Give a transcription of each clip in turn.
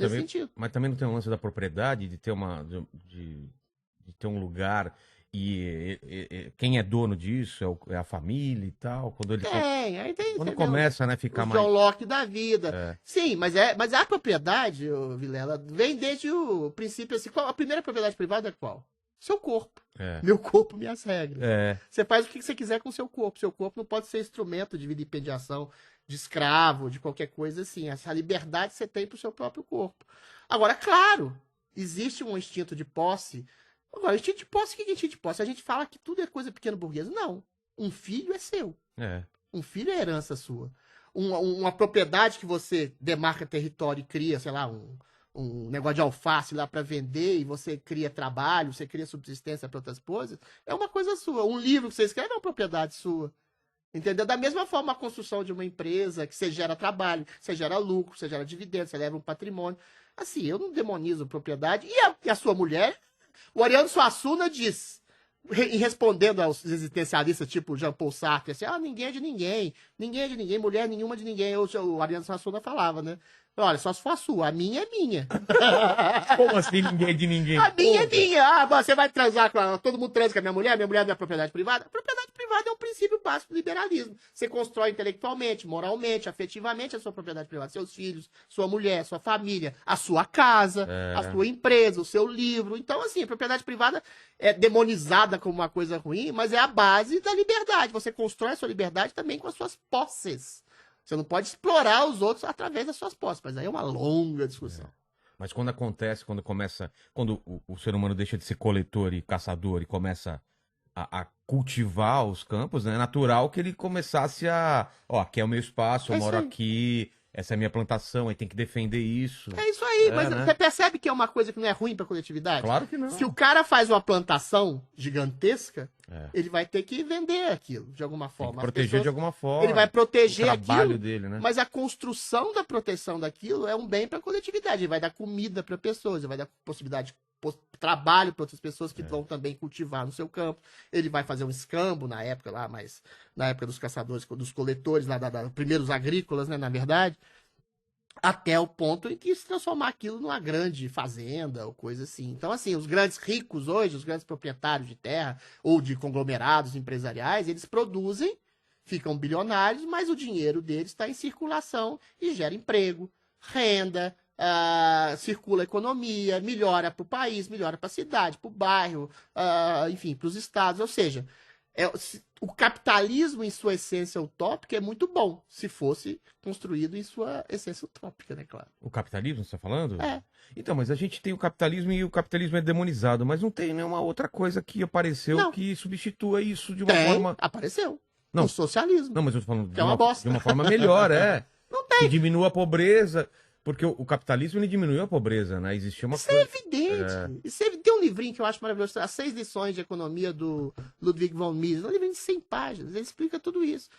nesse também, sentido. mas também não tem um lance da propriedade, de ter de ter um lugar quem é dono disso é a família e tal. Quando Você vê começa, né, ficar o mais... John Locke da vida. É. Sim, mas a propriedade, ô, Vilela, vem desde o princípio assim. A primeira propriedade privada é qual? Seu corpo. É. Meu corpo, minhas regras. É. Você faz o que você quiser com o seu corpo. Seu corpo não pode ser instrumento de vilipendiação, de escravo, de qualquer coisa assim. Essa liberdade você tem pro seu próprio corpo. Agora, claro, existe um instinto de posse. Agora, instinto de posse, o que é instinto de posse? A gente fala que tudo é coisa pequena burguesa. Não. Um filho é seu. É. Um filho é herança sua. Uma propriedade que você demarca território e cria, sei lá, um negócio de alface lá para vender e você cria trabalho, você cria subsistência para outras coisas, é uma coisa sua. Um livro que você escreve é uma propriedade sua. Entendeu? Da mesma forma, a construção de uma empresa, que você gera trabalho, você gera lucro, você gera dividendos, você leva um patrimônio. Assim, eu não demonizo propriedade. E a sua mulher? O Ariano Suassuna diz, respondendo aos existencialistas tipo Jean-Paul Sartre, assim, ninguém é de ninguém, mulher nenhuma de ninguém. O Ariano Suassuna falava, né? Olha, só se for a sua, a minha é minha. Como assim ninguém é de ninguém? A minha é minha. Você vai transar com todo mundo transa com a minha mulher não é propriedade privada? Propriedade privada é um princípio básico do liberalismo. Você constrói intelectualmente, moralmente, afetivamente a sua propriedade privada. Seus filhos, sua mulher, sua família, a sua casa, a sua empresa, o seu livro. Então, assim, a propriedade privada é demonizada como uma coisa ruim, mas é a base da liberdade. Você constrói a sua liberdade também com as suas posses. Você não pode explorar os outros através das suas posses, mas aí é uma longa discussão. Mas quando acontece, quando o ser humano deixa de ser coletor e caçador e começa a cultivar os campos, né? É natural que ele começasse aqui é o meu espaço, eu moro aqui, essa é a minha plantação, aí tem que defender isso. É isso aí, mas né? você percebe que é uma coisa que não é ruim pra coletividade? Claro que não. Se o cara faz uma plantação gigantesca, ele vai ter que vender aquilo, de alguma forma. Tem que proteger de alguma forma. Ele vai proteger o trabalho aquilo, dele, né? mas a construção da proteção daquilo é um bem pra coletividade. Ele vai dar comida pra pessoas, ele vai dar possibilidade de trabalho para outras pessoas que vão também cultivar no seu campo. Ele vai fazer um escambo na época lá, mas na época dos caçadores, dos coletores, lá primeiros agrícolas, né, na verdade, até o ponto em que se transformar aquilo numa grande fazenda ou coisa assim. Então, assim, os grandes ricos hoje, os grandes proprietários de terra ou de conglomerados empresariais, eles produzem, ficam bilionários, mas o dinheiro deles está em circulação e gera emprego, renda, circula a economia, melhora para o país, melhora para a cidade, para o bairro, enfim, para os estados. Ou seja, o capitalismo em sua essência utópica é muito bom, se fosse construído em sua essência utópica, né, claro. O capitalismo, você está falando? É. Então, mas a gente tem o capitalismo e o capitalismo é demonizado, mas não tem nenhuma outra coisa que apareceu que substitua isso de uma forma... Apareceu. Não. O socialismo. Não, mas eu tô falando Que é uma bosta. de uma forma melhor, Não tem. Que diminua a pobreza. Porque o capitalismo ele diminuiu a pobreza, né? Existia uma Isso é evidente. Tem um livrinho que eu acho maravilhoso, As 6 Lições de Economia do Ludwig von Mises. Um livrinho de 100 páginas. Ele explica tudo isso.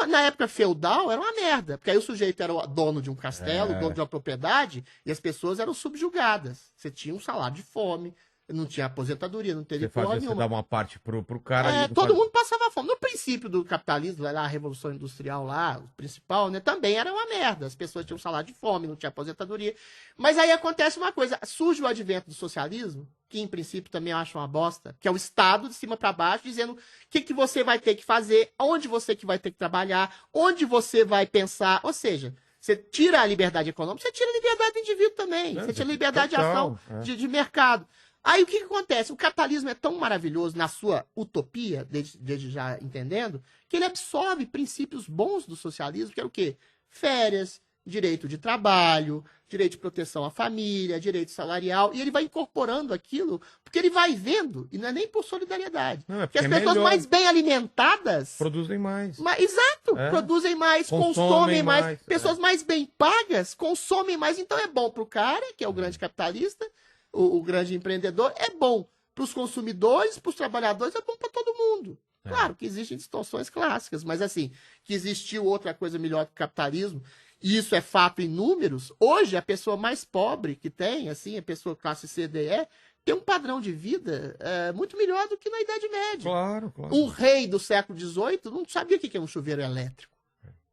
Na época feudal era uma merda, porque aí o sujeito era o dono de um castelo, dono de uma propriedade, e as pessoas eram subjugadas. Você tinha um salário de fome, não tinha aposentadoria, não teria porra nenhuma. Você dava uma parte pro cara. Todo mundo passava fome. No princípio do capitalismo, lá, a Revolução Industrial lá, o principal, né, também era uma merda. As pessoas tinham salário de fome, não tinha aposentadoria. Mas aí acontece uma coisa, surge o advento do socialismo, que em princípio também eu acho uma bosta, que é o Estado de cima para baixo, dizendo o que você vai ter que fazer, onde você que vai ter que trabalhar, onde você vai pensar, ou seja... Você tira a liberdade econômica, você tira a liberdade do indivíduo também. Você tira a liberdade de ação de mercado. Aí o que acontece? O capitalismo é tão maravilhoso na sua utopia, desde já entendendo, que ele absorve princípios bons do socialismo, que era o quê? Férias, direito de trabalho, direito de proteção à família, direito salarial, e ele vai incorporando aquilo, porque ele vai vendo, e não é nem por solidariedade. Porque as pessoas mais bem alimentadas... Produzem mais. Exato, produzem mais, consomem mais. Pessoas mais bem pagas consomem mais, então é bom para o cara, que é o grande capitalista, o grande empreendedor, é bom para os consumidores, para os trabalhadores, é bom para todo mundo. Claro que existem distorções clássicas, mas assim, que existiu outra coisa melhor que o capitalismo, e isso é fato em números, hoje a pessoa mais pobre que tem, assim, a pessoa classe C, D, E, tem um padrão de vida muito melhor do que na Idade Média. Claro. Um rei do século XVIII não sabia o que era um chuveiro elétrico,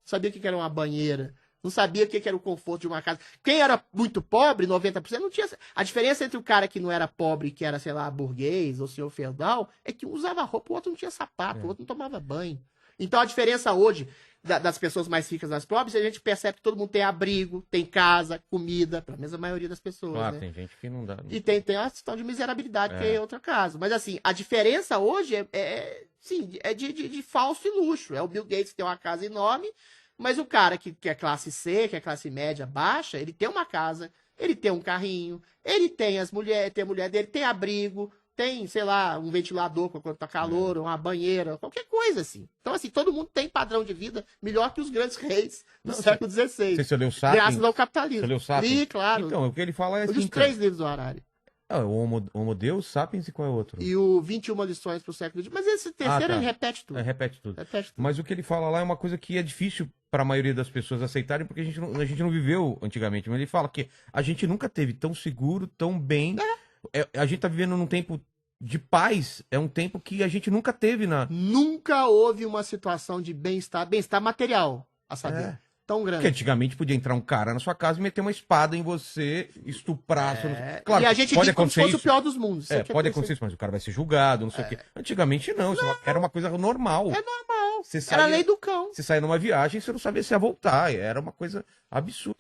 sabia o que era uma banheira, Não sabia o que era o conforto de uma casa. Quem era muito pobre, 90%, não tinha. A diferença entre o cara que não era pobre, que era, sei lá, burguês ou senhor feudal, é que um usava roupa, o outro não tinha sapato, o outro não tomava banho. Então a diferença hoje das pessoas mais ricas das pobres, a gente percebe que todo mundo tem abrigo, tem casa, comida, pela mesma maioria das pessoas. Claro, né? tem gente que não dá. E tem a questão de miserabilidade, que é outro caso. Mas assim, a diferença hoje sim, é de falso e luxo. É o Bill Gates que tem uma casa enorme, mas o cara que é classe C, que é classe média baixa, ele tem uma casa, ele tem um carrinho, ele tem tem a mulher dele, tem abrigo, tem, sei lá, um ventilador quando tá calor, uma banheira, qualquer coisa assim. Então, assim, todo mundo tem padrão de vida melhor que os grandes reis do século XVI. Você leu o Sapiens? Graças ao capitalismo. Você leu o Sapiens? Li, claro. Então, o que ele fala é Eu li assim... os 3 livros do Harari. O Homo Deus, Sapiens e qual é o outro? E o 21 lições pro século XX. Mas esse terceiro, tá. ele repete tudo. Repete tudo. Repete tudo. Mas o que ele fala lá é uma coisa que é difícil para a maioria das pessoas aceitarem, porque a gente não viveu antigamente. Mas ele fala que a gente nunca teve tão seguro, tão bem. A gente tá vivendo num tempo de paz. É um tempo que a gente nunca teve Nunca houve uma situação de bem-estar material, a saber. Tão grande. Porque antigamente podia entrar um cara na sua casa e meter uma espada em você, estuprar. Claro, e a gente pode como se acontecer fosse isso. o pior dos mundos. Pode acontecer isso, mas o cara vai ser julgado, não sei o quê. Antigamente não, isso era uma coisa normal. É normal. Você Era a lei do cão. Você saía numa viagem e você não sabia se ia voltar. Era uma coisa absurda.